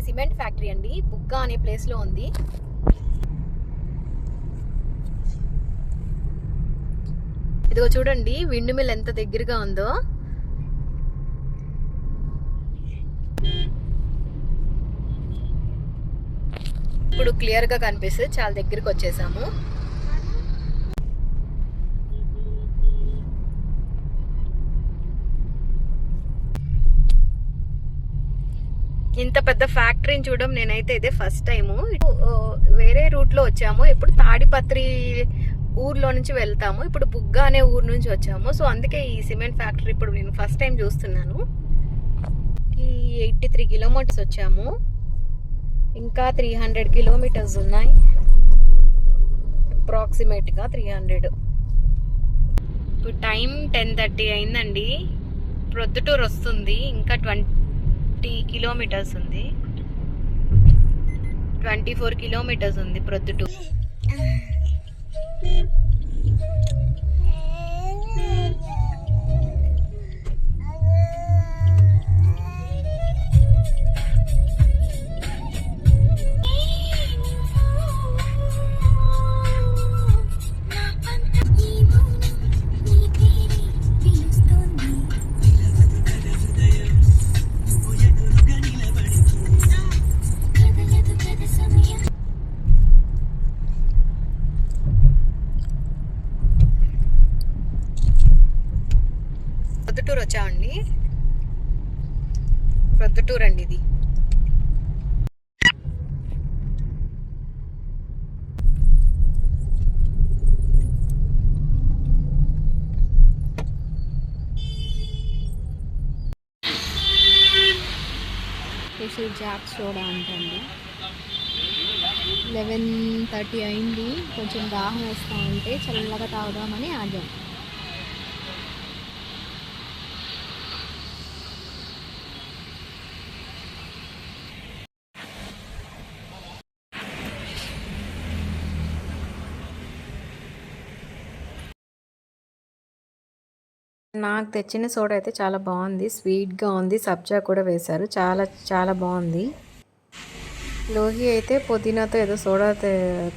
Cement factory అండి, బుగ్గా అనే place లో ఉంది. ఇదిగో చూడండి విండ్ మిల్ ఎంత దగ్గరగా ఉందో. ఇప్పుడు క్లియర్ గా కనిపిస్తుంది, చాలా దగ్గరికి వచ్చేసాము. ఇంత పెద్ద ఫ్యాక్టరీని చూడడం నేనైతే ఇదే ఫస్ట్ టైము. వేరే రూట్ లో వచ్చాము, ఇప్పుడు తాడిపత్రి ఊర్లో నుంచి వెళ్తాము. ఇప్పుడు బుగ్గా అనే ఊరు నుంచి వచ్చాము. సో అందుకే ఈ సిమెంట్ ఫ్యాక్టరీ ఇప్పుడు నేను ఫస్ట్ టైం చూస్తున్నాను. ఈ 83 కిలోమీటర్స్ వచ్చాము, ఇంకా 300 కిలోమీటర్స్ ఉన్నాయి, అప్రాక్సిమేట్ గా 300. ఇప్పుడు టైం 10:30 అయిందండి. ప్రొద్దుటూరు వస్తుంది, ఇంకా 20 కిలోమీటర్స్ ఉంది. 24 కిలోమీటర్స్ ఉంది ప్రొద్దుటూరు. ప్రొద్దుటూరు వచ్చామండి, ప్రొద్దుటూరు అండి ఇది. స్పెషల్ జాక్ సోడా అంటండి. 11:30 అయింది, కొంచెం దాహం వేస్తూ ఉంటే చల్లగా తాగుదామని ఆగాం. నాకు తెచ్చిన సోడా అయితే చాలా బాగుంది, స్వీట్గా ఉంది, సబ్జా కూడా వేశారు, చాలా చాలా బాగుంది. లోహి అయితే పుదీనాతో ఏదో సోడా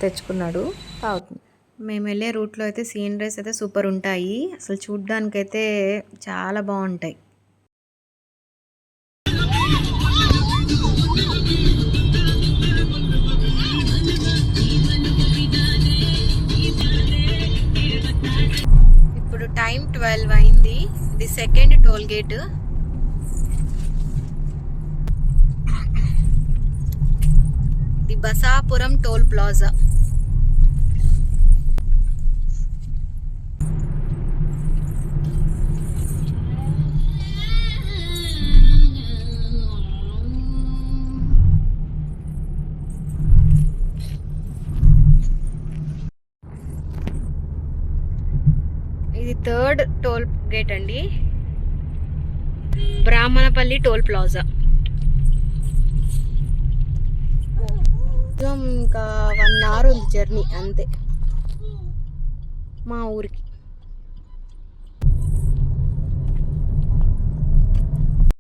తెచ్చుకున్నాడు, తాగుతుంది. మేము వెళ్ళే రూట్లో అయితే సీనరీస్ అయితే సూపర్ ఉంటాయి, అసలు చూడ్డానికైతే చాలా బాగుంటాయి. ఇప్పుడు టైం 12 అయింది, ఇది సెకండ్ టోల్ గేట్. ఇది బసాపురం టోల్ ప్లాజా. ఇది థర్డ్ టోల్ గేట్ అండి, బ్రాహ్మణపల్లి టోల్ ప్లాజా. ఇంకా 1 hour ఉంది జర్నీ అంతే మా ఊరికి.